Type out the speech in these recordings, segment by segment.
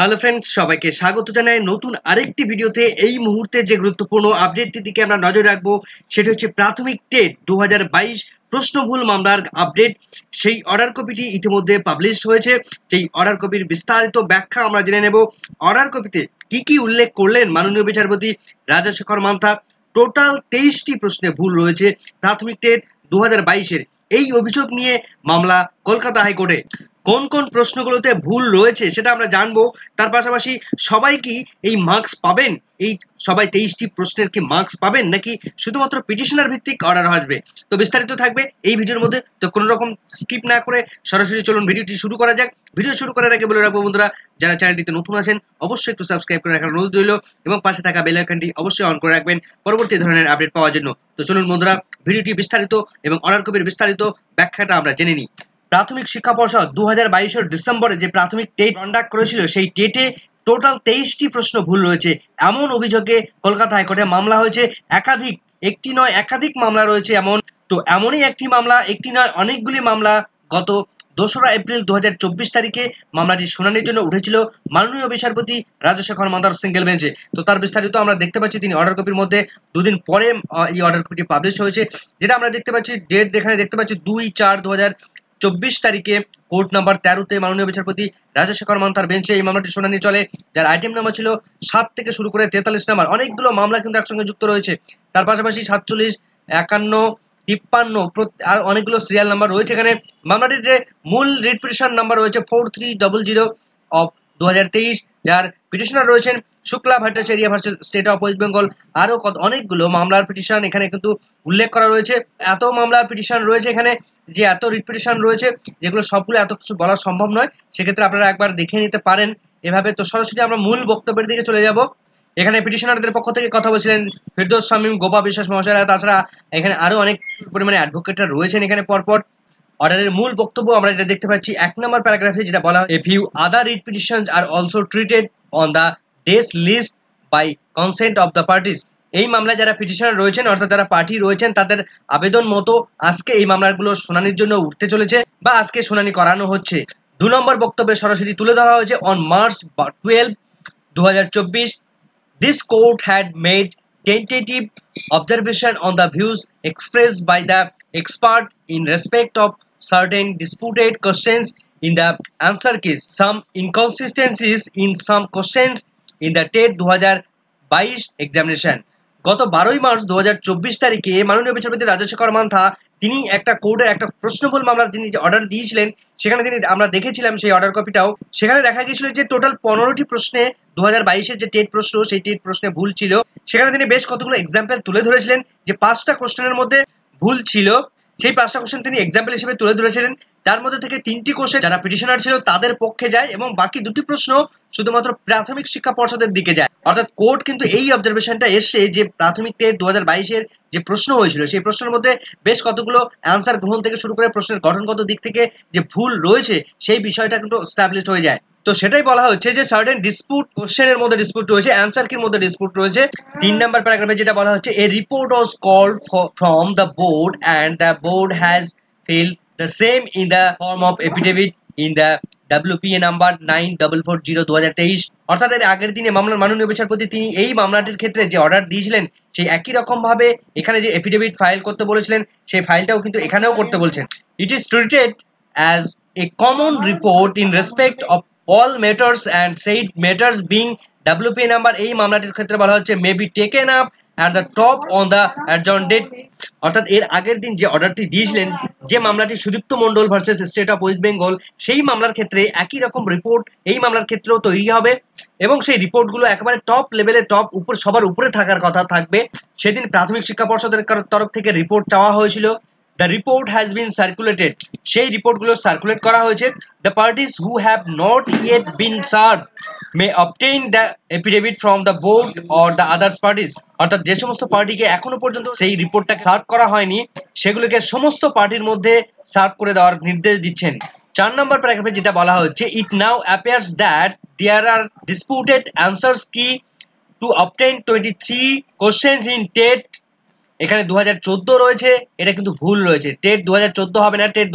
Hello friends, সবাইকে স্বাগত জানাই নতুন আরেকটি ভিডিওতে। এই মুহূর্তে যে গুরুত্বপূর্ণ আপডেটটির দিকে আমরা নজর রাখবো সেটা হচ্ছে প্রাথমিক টেট 2022 প্রশ্নভুল মামলার আপডেট। সেই অর্ডার কপিটি ইতিমধ্যে পাবলিশড হয়েছে। সেই অর্ডার কপির বিস্তারিত ব্যাখ্যা আমরা জেনে নেব। অর্ডার কপিতে কি কি উল্লেখ করলেন মাননীয় বিচারপতি রাজাশেখর মান্থা। টোটাল 23টি প্রশ্নে ভুল রয়েছে প্রাথমিক টেট 2022-এর। এই অভিযোগ নিয়ে মামলা কলকাতা হাইকোর্টে। কোন কোন প্রশ্নগুলোতে ভুল রয়েছে সেটা আমরা জানবো। তার পাশাপাশি সবাই কি এই মার্কস পাবেন? এই সবাই 23টি প্রশ্নের কি মার্কস পাবেন, নাকি শুধুমাত্র পিটিশনার ভিত্তিক অর্ডার আসবে? তো বিস্তারিত থাকবে এই ভিডিওর মধ্যে। তো কোনো রকম স্কিপ না করে সরাসরি চলুন ভিডিওটি শুরু করা যাক। ভিডিও শুরু করার আগে বলে রাখবো বন্ধুরা, যারা চ্যানেলটিতে নতুন আছেন অবশ্যই একটু সাবস্ক্রাইব করে রাখার অনুরোধ রইল এবং পাশে থাকা বেল আইকনটি অবশ্যই অন করে রাখবেন পরবর্তী ধরনের আপডেট পাওয়ার জন্য। তো চলুন বন্ধুরা, ভিডিওটি বিস্তারিত এবং অর্ডার কপির বিস্তারিত ব্যাখ্যাটা আমরা জেনে নিই। প্রাথমিক শিক্ষা পর্ষদ 2022-এর ডিসেম্বরে যে প্রাথমিক টেট কন্ডাক্ট করেছিল, সেই টেটে টোটাল 23টি প্রশ্ন ভুল রয়েছে এমন অভিযোগে কলকাতা হাইকোর্টে মামলা হয়েছে। একটি নয় একাধিক মামলা রয়েছে এমন। তো এমনই একটি মামলা, একটি নয় অনেকগুলি মামলা গত 2রা এপ্রিল 2024 তারিখে মামলাটি শুনানির জন্য উঠেছিল মাননীয় বিচারপতি রাজাশেখর মান্থার সিঙ্গেল বেঞ্চে। তো তার বিস্তারিত আমরা দেখতে পাচ্ছি তিনি অর্ডার কপির মধ্যে। দুদিন পরে এই অর্ডার কপিটি পাবলিশ হয়েছে, যেটা আমরা দেখতে পাচ্ছি ডেট এখানে দেখতে পাচ্ছি 2/4/2024 তারিখে কোর্ট নাম্বার 13-তে মাননীয় বিচারপতি রাজাশেখর মান্থার বেঞ্চে এই মামলাটি শুনানি চলে, যার আইটেম নাম্বার ছিল 7 থেকে শুরু করে 43 নাম্বার। অনেকগুলো মামলা কিন্তু একসঙ্গে যুক্ত রয়েছে। তার পাশাপাশি 47, 51, 53 আর অনেকগুলো সিরিয়াল নাম্বার রয়েছে এখানে। মামলাটির যে মূল রিট পিটিশন নাম্বার রয়েছে 4300 অফ 2023, যার পিটিশনার রয়েছেন Shukla Bhattacharya versus state of West Bengal. আরও অনেকগুলো মামলার পিটিশন এখানে কিন্তু উল্লেখ করা রয়েছে। এত মামলার পিটিশন রয়েছে এখানে, যে এত রিট পিটিশন রয়েছে, যেগুলো সবগুলো এত কিছু বলা সম্ভব নয়। সেক্ষেত্রে আপনারা একবার দেখে নিতে পারেন এভাবে। তো সরাসরি আমরা মূল বক্তব্যের দিকে চলে যাব। এখানে পিটিশনারদের পক্ষ থেকে কথা বলছিলেন ফিরদৌস শামীম, গোপা বিশ্বাস মহাশয়রা। তাছাড়া এখানে আরো অনেক পরিমাণে অ্যাডভোকেটরা রয়েছেন এখানে পরপর। অর্ডারের মূল বক্তব্য আমরা এটা দেখতে পাচ্ছি 1 নম্বর প্যারাগ্রাফে, যেটা বলা হয়, a few other writ petitions are also treated on the days list by consent of the parties. এই মামলায় যারা পিটিশনার রয়েছেন অর্থাৎ যারা পার্টি রয়েছেন তাদের আবেদন মতো আজকে এই মামলাগুলো শুনানির জন্য উঠতে চলেছে বা আজকে শুনানি করানো হচ্ছে। 2 নম্বর বক্তব্যে সরাসরি তুলে ধরা হয়েছে on March 12, 2024 this court had made tentative observation on the views expressed by the expert in respect of certain disputed questions in the answer case. Some inconsistencies in some questions in the TET 2022 examination. গত 12 March 2024 তারিখে মাননীয় বিচারপতি রাজাশেখর মান্থা তিনি একটা কোর্টের একটা প্রশ্নবহুল মামলার তিনি যে অর্ডার দিয়েছিলেন, সেখানে তিনি আমরা দেখেছিলাম সেই অর্ডার কপিটাও। সেখানে দেখা গিয়েছিল যে টোটাল 15টি প্রশ্নে 2022-এর যে টেট প্রশ্ন, সেই টেট প্রশ্নে ভুল ছিল। সেখানে তিনি বেশ কতগুলো এক্সাম্পল তুলে ধরেছিলেন, যে 5টা কোশ্চেনের মধ্যে ভুল ছিল। সেই 5টা কোশ্চেন তিনি এক্সাম্পল হিসেবে তুলে ধরেছিলেন। তার মধ্যে থেকে 3টি কোশ্চেন যারা পিটিশনার ছিল তাদের পক্ষে যায় এবং বাকি 2টি প্রশ্ন শুধুমাত্র প্রাথমিক শিক্ষা পর্ষদের দিকে যায়। অর্থাৎ কোর্ট কিন্তু এই অবজারভেশনটা এসছে যে প্রাথমিক টেট 2022-এর যে প্রশ্ন হয়েছিল সেই প্রশ্নের মধ্যে বেশ কতগুলো অ্যান্সার গ্রহণ থেকে শুরু করে প্রশ্নের গঠনগত দিক থেকে যে ভুল রয়েছে সেই বিষয়টা কিন্তু এস্টাবলিশড হয়ে যায়। তো সেটাই বলা হচ্ছে যে সার্টেন ডিসপুট কোশ্চেনের মধ্যে ডিসপুট রয়েছে, অ্যান্সার কির মধ্যে ডিসপুট রয়েছে। 3 নাম্বার প্যারাগ্রাফে যেটা বলা হচ্ছে, a report was called from the board and the board has filed the same in the form of affidavit in the WPA number 9440/2023। অর্থাৎ এর আগের দিনে মামলার মাননীয় বিচারপতি তিনি এই মামলাটির ক্ষেত্রে যে অর্ডার দিয়েছিলেন সেই একই রকম ভাবে এখানে যে এফিডেভিট ফাইল করতে বলেছিলেন সেই ফাইলটাও কিন্তু এখানেও করতে বলছেন। It is treated as a common report in respect of all matters and said matters being WPA number এই মামলাটির ক্ষেত্রে বলা হচ্ছে may be taken up at the top on the adjourned date। অর্থাৎ এর আগের দিন যে অর্ডারটি দিয়েছিলেন, যে মামলাটি Sudipta Mondal versus state of West Bengal, সেই মামলার ক্ষেত্রে একই রকম রিপোর্ট এই মামলার ক্ষেত্রেও তৈরি হবে এবং সেই রিপোর্টগুলো একেবারে টপ লেভেলে সবার উপরে থাকার কথা থাকবে। সেদিন প্রাথমিক শিক্ষা পর্ষদের তরফ থেকে রিপোর্ট চাওয়া হয়েছিল। The report has been circulated. সেই রিপোর্টগুলো সার্কুলেট করা হয়েছে। The parties who have not yet been served may obtain the affidavit from the board or the others parties. অর্থাৎ যে সমস্ত পার্টিকে এখনো পর্যন্ত সেই রিপোর্টটা সার্ভ করা হয়নি সেগুলোকে সমস্ত পার্টির মধ্যে সার্ভ করে দেওয়ার নির্দেশ দিচ্ছেন। 4 নম্বর প্যারাগ্রাফে যেটা বলা হচ্ছে, it now appears that there are disputed answers key to obtain 23 questions in TET। এখানে 2014 রয়েছে, এটা কিন্তু ভুল রয়েছে। টেট 2014 হবে না, টেট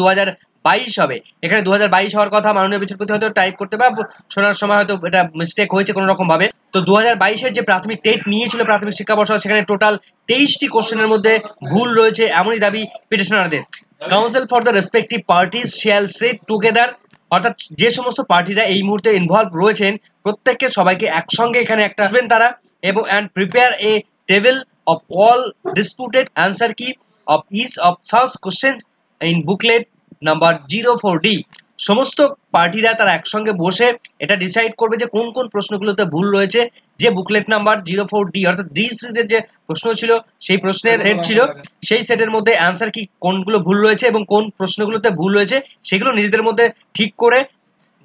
2022 হবে। এখানে 2022 হওয়ার কথা, মাননীয় বিচারপতি হয়তো টাইপ করতে বা শোনার সময় হয়তো এটা মিস্টেক হয়েছে কোনো রকম ভাবে। তো 2022-এর যে প্রাথমিক টেট নিয়েছিল প্রাথমিক শিক্ষা পর্ষদ, সেখানে টোটাল 23টি কোশ্চেনের মধ্যে ভুল রয়েছে, এমনই দাবি পিটিশনারদের। Counsel for the respective parties shall sit together, অর্থাৎ যে সমস্ত পার্টিরা এই মুহূর্তে ইনভলভ রয়েছেন প্রত্যেককে সবাইকে একসঙ্গে এখানে একটা আসবেন তারা, এবং and prepare a table of all disputed answer key of each of such questions in booklet number 04D। সমস্ত পার্টিরা তারা একসঙ্গে বসে এটা ডিসাইড করবে যে কোন কোন প্রশ্নগুলোতে ভুল রয়েছে। যে বুকলেট নাম্বার 04D অর্থাৎ ডি সিরিজের যে প্রশ্ন ছিল, সেই প্রশ্নের সেট ছিল, সেই সেটের মধ্যে অ্যান্সার কি কোনগুলো ভুল রয়েছে এবং কোন প্রশ্নগুলোতে ভুল রয়েছে সেগুলো নিজেদের মধ্যে ঠিক করে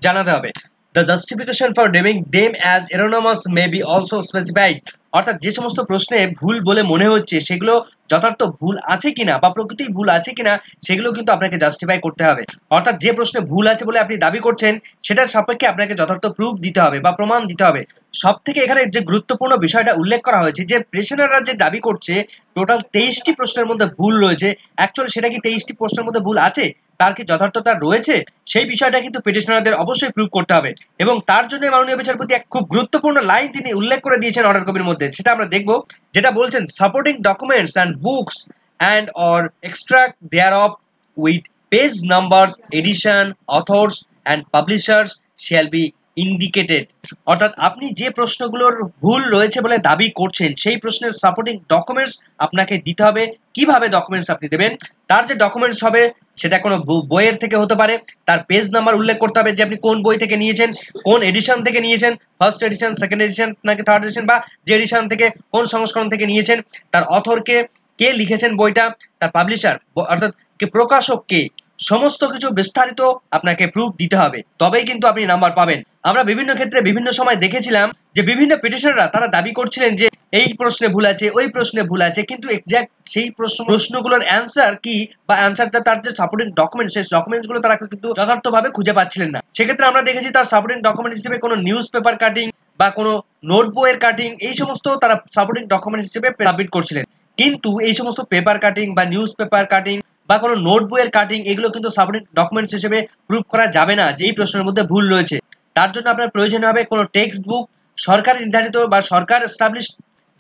জানাতে হবে। The justification for deeming them as erroneous may be also specified, অর্থাৎ যে সমস্ত প্রশ্নে ভুল বলে মনে হচ্ছে সেগুলো যথার্থ ভুল আছে কিনা বা প্রকৃতিই ভুল আছে কিনা সেগুলো কিন্তু আপনাকে জাস্টিফাই করতে হবে। অর্থাৎ যে প্রশ্নে ভুল আছে বলে আপনি দাবি করছেন সেটার সাপেক্ষে আপনাকে যথার্থ প্রুফ দিতে হবে বা প্রমাণ দিতে হবে। সব থেকে এখানে যে গুরুত্বপূর্ণ বিষয়টা উল্লেখ করা হয়েছে যে পিটিশনাররা যে দাবি করছে টোটাল 23টি প্রশ্নের মধ্যে ভুল রয়েছে, অ্যাকচুয়ালি সেটা কি 23টি প্রশ্নের মধ্যে ভুল আছে, তার কি যথার্থতা রয়েছে, সেই বিষয়টা কিন্তু পিটিশনারদের অবশ্যই প্রুভ করতে হবে। এবং তার জন্য মাননীয় বিচারপতি এক খুব গুরুত্বপূর্ণ লাইন তিনি উল্লেখ করে দিয়েছেন অর্ডার কপির মধ্যে, সেটা আমরা দেখব। যেটা বলছেন, supporting documents and books and or extract thereof with page numbers edition authors and publishers shall be indicated, অর্থাৎ আপনি যে প্রশ্নগুলোর ভুল রয়েছে বলে দাবি করছেন সেই প্রশ্নের সাপোর্টিং ডকুমেন্টস আপনাকে দিতে হবে। কিভাবে ডকুমেন্টস আপনি দেবেন, তার যে ডকুমেন্টস হবে সেটা কোনো বইয়ের থেকে হতে পারে, তার পেজ নাম্বার উল্লেখ করতে হবে যে আপনি কোন বই থেকে নিয়েছেন, কোন এডিশন থেকে নিয়েছেন, ফার্স্ট এডিশন, সেকেন্ড এডিশন নাকি থার্ড এডিশন, বা যে এডিশন থেকে কোন সংস্করণ থেকে নিয়েছেন, তার অথরকে, কে লিখেছেন বইটা, তার পাবলিশার অর্থাৎ কে প্রকাশক কে, সমস্ত কিছু বিস্তারিত আপনাকে প্রুফ দিতে হবে, তবেই কিন্তু আপনি নাম্বার পাবেন। আমরা বিভিন্ন ক্ষেত্রে বিভিন্ন সময় দেখেছিলাম যে বিভিন্ন পিটিশনাররা তারা দাবি করছিলেন যে এই প্রশ্নে ভুল আছে, ওই প্রশ্নে ভুল আছে, কিন্তু এক্সাক্ট সেই প্রশ্নগুলোর অ্যান্সার কি বা অ্যান্সারটা তার যে সাপোর্টিং ডকুমেন্ট, সেই ডকুমেন্টসগুলো তারা কিন্তু যথার্থভাবে খুঁজে পাচ্ছিলেন না। সেক্ষেত্রে আমরা দেখেছি তার সাপোর্টিং ডকুমেন্ট হিসেবে কোনো নিউজ পেপার কাটিং বা কোনো নোট বইয়ের কাটিং, এই সমস্ত তারা সাপোর্টিং ডকুমেন্ট হিসেবে সাবমিট করছিলেন। কিন্তু এই সমস্ত পেপার কাটিং বা নিউজ পেপার কাটিং বা কোনো নোট বইয়ের কাটিং এগুলো কিন্তু সাপোর্টিং ডকুমেন্টস হিসেবে প্রুভ করা যাবে না যে এই প্রশ্নের মধ্যে ভুল রয়েছে। তার জন্য আপনার প্রয়োজন হবে কোনো টেক্সট বুক, সরকার নির্ধারিত বা সরকার এস্টাবলিশ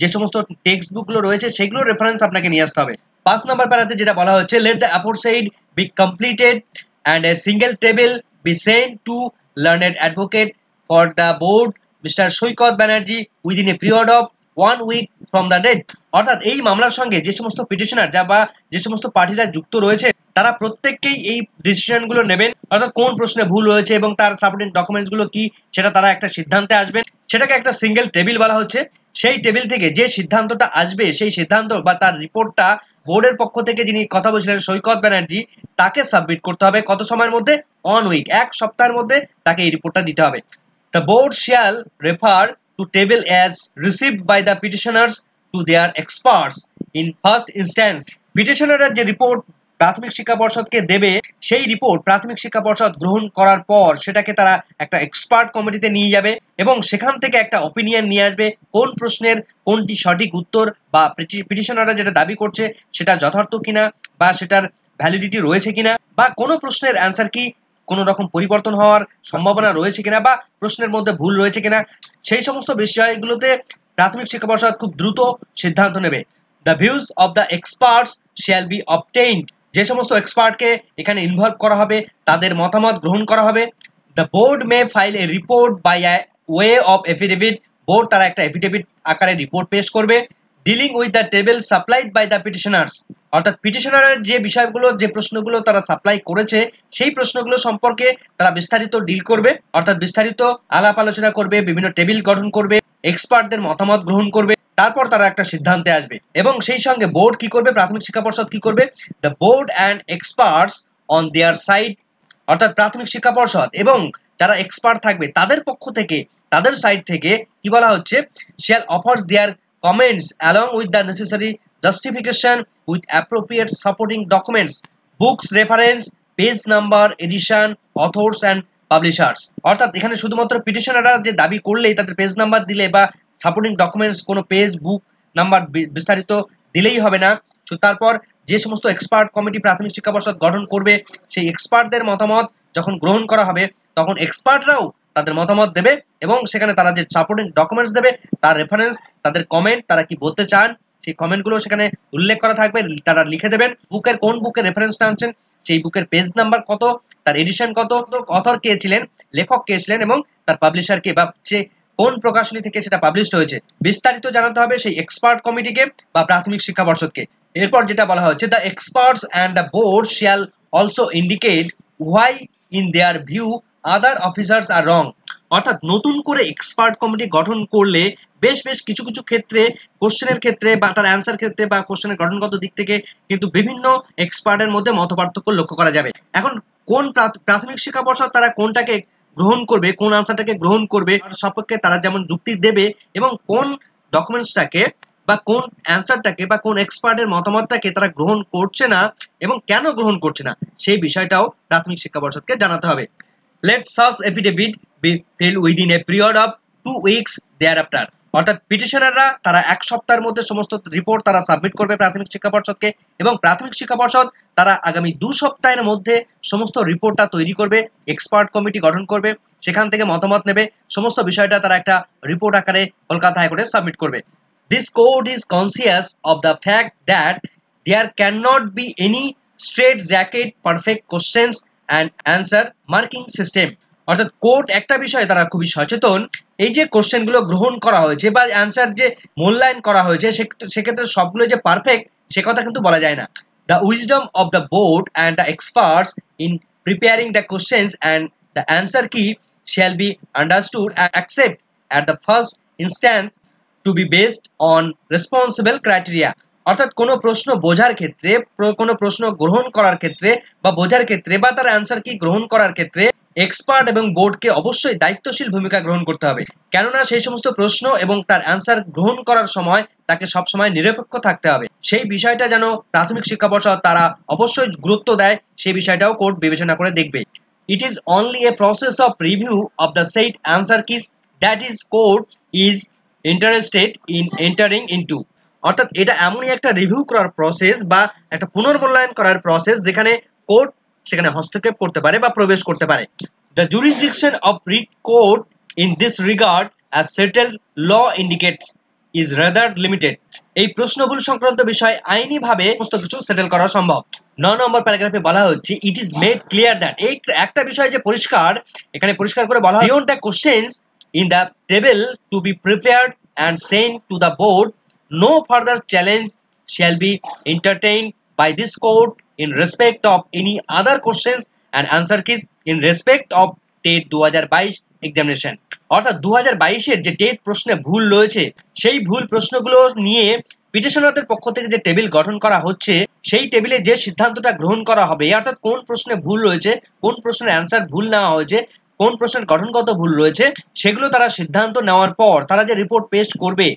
যে সমস্ত টেক্সট বুকগুলো রয়েছে সেগুলোর রেফারেন্স আপনাকে নিয়ে আসতে হবে। 5 নম্বর প্যারাতে যেটা বলা হচ্ছে, let the aforesaid be completed and a single table be sent to learned advocate for the board mister Saikat Banerjee within a period of 1 week from the date, অর্থাৎ এই মামলার সঙ্গে যে সমস্ত পিটিশনার বা যে সমস্ত পার্টিরা যুক্ত রয়েছে তারা প্রত্যেককেই এই ডিসিশনগুলো নেবেন, অর্থাৎ কোন প্রশ্নে ভুল হয়েছে এবং তার সাপোর্টিং ডকুমেন্টসগুলো কি সেটা তারা একটা সিদ্ধান্তে আসবেন। সেটাকে একটা সিঙ্গেল টেবিল বলা হচ্ছে। সেই টেবিল থেকে যে সিদ্ধান্তটা আসবে সেই সিদ্ধান্ত বা তার রিপোর্টটা বোর্ডের পক্ষ থেকে যিনি কথা বলছিলেন সৈকত ব্যানার্জি, তাকে সাবমিট করতে হবে কত সময়ের মধ্যে, 1 উইক, 1 সপ্তাহের মধ্যে তাকে এই রিপোর্টটা দিতে হবে। The board shall refer to table as received by the petitioners to their experts in first instance, পিটিশনাররা যে রিপোর্ট প্রাথমিক শিক্ষা পর্ষদকে দেবে সেই রিপোর্ট প্রাথমিক শিক্ষা পর্ষদ গ্রহণ করার পর সেটাকে তারা একটা এক্সপার্ট কমিটিতে নিয়ে যাবে এবং সেখান থেকে একটা অপিনিয়ন নিয়ে আসবে কোন প্রশ্নের কোনটি সঠিক উত্তর বা পিটিশনাররা যেটা দাবি করছে সেটা যথার্থ কিনা বা সেটার ভ্যালিডিটি রয়েছে কিনা, বা কোনো প্রশ্নের অ্যান্সার কি কোনো রকম পরিবর্তন হওয়ার সম্ভাবনা রয়েছে কিনা বা প্রশ্নের মধ্যে ভুল রয়েছে কিনা, সেই সমস্ত বিষয়গুলোতে প্রাথমিক শিক্ষা পর্ষদ খুব দ্রুত সিদ্ধান্ত নেবে। The views of the experts shall be obtained, যে সমস্ত এক্সপার্টকে এখানে ইনভলভ করা হবে তাদের মতামত গ্রহণ করা হবে। The board may file a report by a way of affidavit, board তারা একটা এফিডেভিট আকারে রিপোর্ট পেশ করবে। Dealing with the table supplied by the petitioners, অর্থাৎ পিটিশনারের যে বিষয়গুলো যে প্রশ্নগুলো তারা সাপ্লাই করেছে সেই প্রশ্নগুলো সম্পর্কে তারা বিস্তারিত ডিল করবে, অর্থাৎ বিস্তারিত আলাপ আলোচনা করবে, বিভিন্ন টেবিল গঠন করবে, এক্সপার্টদের মতামত গ্রহণ করবে, তারপর তারা একটা সিদ্ধান্তে আসবে। এবং সেই সঙ্গে বোর্ড কি করবে, প্রাথমিক শিক্ষা পর্ষদ কি করবে, the board and experts on their side, অর্থাৎ প্রাথমিক শিক্ষা পর্ষদ এবং যারা এক্সপার্ট থাকবে তাদের পক্ষ থেকে তাদের সাইড থেকে কি বলা হচ্ছে, shall offers their comments along with the necessary justification with appropriate supporting documents, books reference, page number, edition, authors and publishers, অর্থাৎ এখানে শুধুমাত্র পিটিশনাররা যে দাবি করলেই তাদের পেজ নাম্বার দিলে বা সাপোর্টিং ডকুমেন্টস কোনো পেজ বুক নাম্বার বিস্তারিত দিলেই হবে না, তারপর যে সমস্ত এক্সপার্ট কমিটি প্রাথমিক শিক্ষা পর্ষদ গঠন করবে, সেই এক্সপার্টদের মতামত যখন গ্রহণ করা হবে তখন এক্সপার্টরাও তাদের মতামত দেবে এবং সেখানে তারা যে সাপোর্টিং ডকুমেন্টস দেবে তার রেফারেন্স, তাদের কমেন্ট, তারা কি বলতে চান সেই কমেন্টগুলো সেখানে উল্লেখ করা থাকবে, তারা লিখে দেবেন। বুকের কোন বুকের রেফারেন্সটা আনছেন, সেই বুকের পেজ নাম্বার কত, তার এডিশন কত, অথর কে ছিলেন, লেখক কে ছিলেন এবং তার পাবলিশার কে বা সে কোন প্রকাশনী থেকে সেটা পাবলিশড হয়েছে, বিস্তারিত জানাতে হবে সেই এক্সপার্ট কমিটিকে বা প্রাথমিক শিক্ষা পর্ষদকে। এরপর যেটা বলা হচ্ছে, the experts and the board shall also indicate why in their view other officers are wrong. অর্থাৎ নতুন করে এক্সপার্ট কমিটি গঠন করলে বেশ কিছু ক্ষেত্রে কোশ্চেনের ক্ষেত্রে বা তার অ্যান্সার ক্ষেত্রে বা কোশ্চেনের গঠনগত দিক থেকে কিন্তু বিভিন্ন এক্সপার্টের মধ্যে মতপার্থক্য লক্ষ্য করা যাবে। এখন কোন প্রাথমিক শিক্ষা পর্ষদ তারা কোনটাকে গ্রহণ করবে, কোন আনসারটাকে গ্রহণ করবে সপক্ষে তারা যেমন যুক্তি দেবে এবং কোন ডকুমেন্টসটাকে বা কোন অ্যান্সারটাকে বা কোন এক্সপার্টের মতামতটাকে তারা গ্রহণ করছে না এবং কেন গ্রহণ করছে না সেই বিষয়টাও প্রাথমিক শিক্ষা পর্ষদকে জানাতে হবে। Let such affidavit be filed within a period of 2 weeks thereafter. অর্থাৎ পিটিশনাররা তারা এক সপ্তাহের মধ্যে সমস্ত রিপোর্ট তারা সাবমিট করবে প্রাথমিক শিক্ষা পর্ষদকে এবং প্রাথমিক শিক্ষা পর্ষদ তারা আগামী 2 সপ্তাহের মধ্যে সমস্ত রিপোর্টটা তৈরি করবে, এক্সপার্ট কমিটি গঠন করবে, সেখান থেকে মতামত নেবে, সমস্ত বিষয়টা তারা একটা রিপোর্ট আকারে কলকাতা হাইকোর্টে সাবমিট করবে। This court is conscious of the fact that there cannot be any straight-jacket perfect questions and answer marking system. অর্থাৎ কোর্ট একটা বিষয়ে তারা খুবই সচেতন, এই যে কোশ্চেনগুলো গ্রহণ করা হয়েছে বা অ্যান্সার যে মূল্যায়ন করা হয়েছে সেক্ষেত্রে সবগুলো যে পারফেক্ট সে কথা কিন্তু বলা যায় না। The wisdom of the board and the experts in preparing the questions and the answer key shall be understood and accept at the first instance to be based on responsible criteria. অর্থাৎ কোনো প্রশ্ন বোঝার ক্ষেত্রে, কোনো প্রশ্ন গ্রহণ করার ক্ষেত্রে বা বোঝার ক্ষেত্রে বা তার অ্যান্সার কি গ্রহণ করার ক্ষেত্রে এক্সপার্ট এবং বোর্ডকে অবশ্যই দায়িত্বশীল ভূমিকা গ্রহণ করতে হবে, কেননা সেই সমস্ত প্রশ্ন এবং তার অ্যান্সার গ্রহণ করার সময় তাকে সবসময় নিরপেক্ষ থাকতে হবে। সেই বিষয়টা যেন প্রাথমিক শিক্ষা পর্ষদ তারা অবশ্যই গুরুত্ব দেয়, সেই বিষয়টাও কোর্ট বিবেচনা করে দেখবে। It is only a process of review of the set answer kiss that is court is interested in entering into. অর্থাৎ এটা এমনই একটা রিভিউ করার প্রসেস বা একটা পুনর্মূল্যায়ন করার প্রসেস যেখানে কোর্ট সেখানে হস্তক্ষেপ করতে পারে বা প্রবেশ করতে পারে। The jurisdiction of writ court in this regard as settled law indicates is rather limited. এই প্রশ্নভুল সংক্রান্ত বিষয় আইনিভাবে সমস্ত কিছু সেটেল করা সম্ভব। 9 নম্বর প্যারাগ্রাফে বলা হচ্ছে, it is made clear that, এই একটা বিষয় যে পরিষ্কার, এখানে পরিষ্কার করে বলা হয়, beyond the questions in the table to be prepared and sent to the board, no further challenge shall be entertained by this court in respect of any other questions and answer keys in respect of TET 2022 examination. অর্থাৎ 2022 এর যে TET প্রশ্নে ভুল রয়েছে সেই ভুল প্রশ্নগুলো নিয়ে পিটিশনারদের পক্ষ থেকে যে টেবিল গঠন করা হচ্ছে সেই টেবিলে যে সিদ্ধান্তটা গ্রহণ করা হবে, অর্থাৎ কোন প্রশ্নে ভুল রয়েছে, কোন প্রশ্নের অ্যান্সার ভুল নেওয়া হয়েছে, কোন প্রশ্নের গঠনগত ভুল রয়েছে, সেগুলো তারা সিদ্ধান্ত নেওয়ার পর তারা যে রিপোর্ট পেশ করবে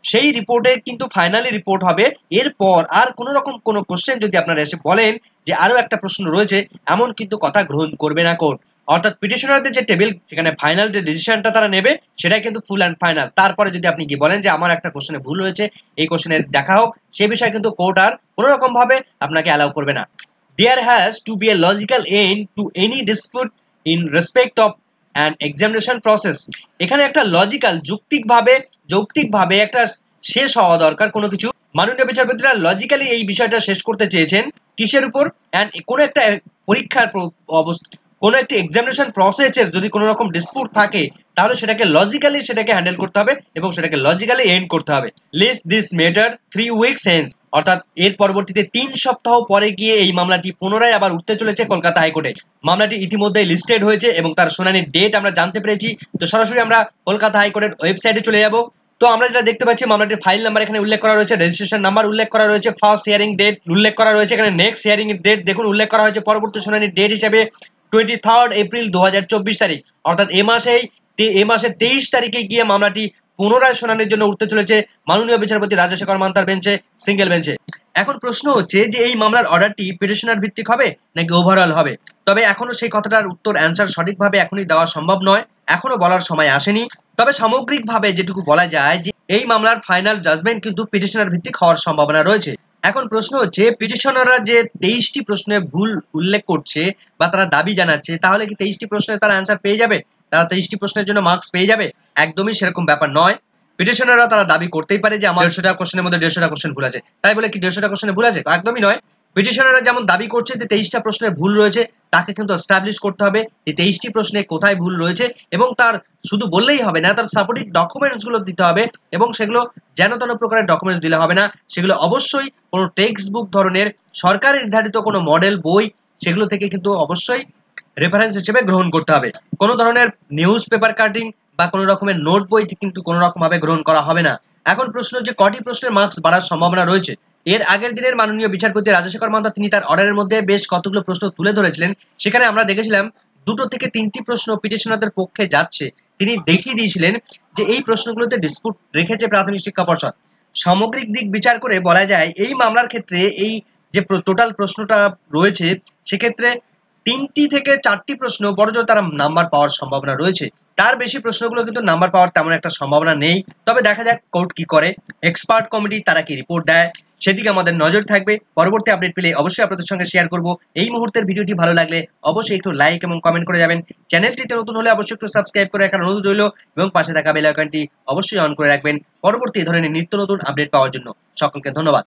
সেই রিপোর্টে কিন্তু ফাইনালি রিপোর্ট হবে। এরপর আর কোনো রকম কোনো কোশ্চেন যদি আপনারা এসে বলেন যে আরো একটা প্রশ্ন রয়েছে, এমন কিন্তু কথা গ্রহণ করবে না কোর্ট। অর্থাৎ পিটিশনারদের যে টেবিল সেখানে ফাইনাল যে ডিসিশনটা তারা নেবে সেটাই কিন্তু ফুল অ্যান্ড ফাইনাল। তারপরে যদি আপনি কি বলেন যে আমার একটা কোশ্চেনে ভুল হয়েছে, এই কোশ্চেনের দেখা হোক, সে বিষয়ে কিন্তু কোর্ট আর কোনো রকম ভাবে আপনাকে অ্যালাউ করবে না। There has to be a logical end to any dispute in respect of an examination process. এখানে একটা লজিক্যাল যৌক্তিকভাবে একটা শেষ হওয়া দরকার কোনো কিছু। মাননীয় বিচারপতিরা লজিক্যালি এই বিষয়টা শেষ করতে চেয়েছেন কিসের উপর, অ্যান্ড কোনো একটা পরীক্ষার অবস্থা, কোনো একটি এক্সামিনেশন প্রসেসের যদি কোনো রকম ডিসপুট থাকে তাহলে সেটাকে লজিক্যালি হ্যান্ডেল করতে হবে এবং সেটাকে লজিক্যালি এন্ড করতে হবে। List this matter 3 weeks hence, অর্থাৎ এর পরবর্তীতে 3 সপ্তাহ পরে গিয়ে এই মামলাটি পুনরায় আবার উঠতে চলেছে কলকাতা হাইকোর্টে। মামলাটি ইতিমধ্যে লিস্টেড হয়েছে এবং তার শুনানির ডেট আমরা জানতে পেরেছি। তো সরাসরি আমরা কলকাতা হাইকোর্টের ওয়েবসাইটে চলে যাব। তো আমরা যেটা দেখতে পাচ্ছি, মামলাটির ফাইল নাম্বার এখানে উল্লেখ করা রয়েছে, রেজিস্ট্রেশন নাম্বার উল্লেখ করা রয়েছে, ফার্স্ট হিয়ারিং ডেট উল্লেখ করা রয়েছে, এখানে নেক্সট হিয়ারিং এর ডেট দেখুন উল্লেখ করা হয়েছে পরবর্তী শুনানির ডেট হিসেবে 23 এপ্রিল 2024 তারিখ। অর্থাৎ এ মাসের 23 তারিখে গিয়ে মামলাটি পুনরায় শুনানির জন্য উঠতে চলেছে মাননীয় বিচারপতি রাজশেখর মান্তার বেঞ্চে, সিঙ্গেল বেঞ্চে। এখন প্রশ্ন হচ্ছে যে এই মামলার অর্ডারটি পিটিশনার ভিত্তিক হবে নাকি ওভারঅল হবে। তবে এখনো সেই কথাটার উত্তর অ্যান্সার সঠিকভাবে এখনই দেওয়া সম্ভব নয়, এখনো বলার সময় আসেনি। তবে সামগ্রিকভাবে যেটুকু বলা যায় যে এই মামলার ফাইনাল জাজমেন্ট কিন্তু পিটিশনার ভিত্তিক হওয়ার সম্ভাবনা রয়েছে। এখন প্রশ্ন হচ্ছে পিটিশনাররা যে 23টি প্রশ্নে ভুল উল্লেখ করছে বা তারা দাবি জানাচ্ছে, তাহলে কি 23টি প্রশ্নে তারা অ্যান্সার পেয়ে যাবে, তারা 23টি প্রশ্নের জন্য মার্কস পেয়ে যাবে? একদমই সেরকম ব্যাপার নয়। পিটিশনাররা তারা দাবি করতেই পারে যে আমার 150টা কোশ্চেনের মধ্যে 150টা কোশ্চেন ভুল আছে, তাই বলে কি 150টা কোশ্চেনে ভুল আছে? একদমই নয়। পিটিশনাররা যেমন দাবি করছে যে 23টা প্রশ্নের ভুল রয়েছে, তাকে কিন্তু এস্টাবলিশ করতে হবে যে 23টি প্রশ্নে কোথায় ভুল রয়েছে, এবং তার শুধু বললেই হবে না, তার সাপোর্টিং ডকুমেন্টস গুলো দিতে হবে, এবং সেগুলো যেন তেন প্রকারের ডকুমেন্টস দিলে হবে না, সেগুলো অবশ্যই কোনো টেক্সট বুক ধরনের সরকার নির্ধারিত কোনো মডেল বই, সেগুলো থেকে কিন্তু অবশ্যই রেফারেন্স হিসেবে গ্রহণ করতে হবে। কোনো ধরনের নিউজ পেপার কাটিং বা কোনো রকমের নোট বই কিন্তু কোনো রকম ভাবে গ্রহণ করা হবে না। এখন প্রশ্ন যে কটি প্রশ্নের মার্কস বাড়ার সম্ভাবনা রয়েছে। এর আগের দিনের মাননীয় বিচারপতি রাজশেখর মান্তা তিনি তার অর্ডারের মধ্যে বেশ কতগুলো প্রশ্ন তুলে ধরেছিলেন। সেখানে আমরা দেখেছিলাম 2 থেকে 3টি প্রশ্ন পিটিশনারদের পক্ষে যাচ্ছে। তিনি দেখিয়ে দিয়েছিলেন যে এই প্রশ্নগুলোতে ডিসপুট রেখেছে প্রাথমিক শিক্ষা পর্ষদ। সামগ্রিক দিক বিচার করে বলা যায় এই মামলার ক্ষেত্রে এই যে টোটাল প্রশ্নটা রয়েছে, সেক্ষেত্রে 3টি থেকে 4টি প্রশ্ন বড়জোর তারা নাম্বার পাওয়ার সম্ভাবনা রয়েছে। তার বেশি প্রশ্নগুলো কিন্তু নাম্বার পাওয়ার তেমন একটা সম্ভাবনা নেই। তবে দেখা যাক কোর্ট কি করে, এক্সপার্ট কমিটি তারা কি রিপোর্ট দেয়, সেদিকে আমাদের নজর থাকবে। পরবর্তী আপডেট পেলে অবশ্যই আপনাদের সঙ্গে শেয়ার করব। এই মুহূর্তের ভিডিওটি ভালো লাগলে অবশ্যই একটু লাইক এবং কমেন্ট করে যাবেন। চ্যানেলটিতে নতুন হলে অবশ্যই একটু সাবস্ক্রাইব করে রাখার অনুরোধ রইল, এবং পাশে থাকা বেল আইকনটি অবশ্যই অন করে রাখবেন পরবর্তী এই ধরনের নিত্য নতুন আপডেট পাওয়ার জন্য। সকলকে ধন্যবাদ।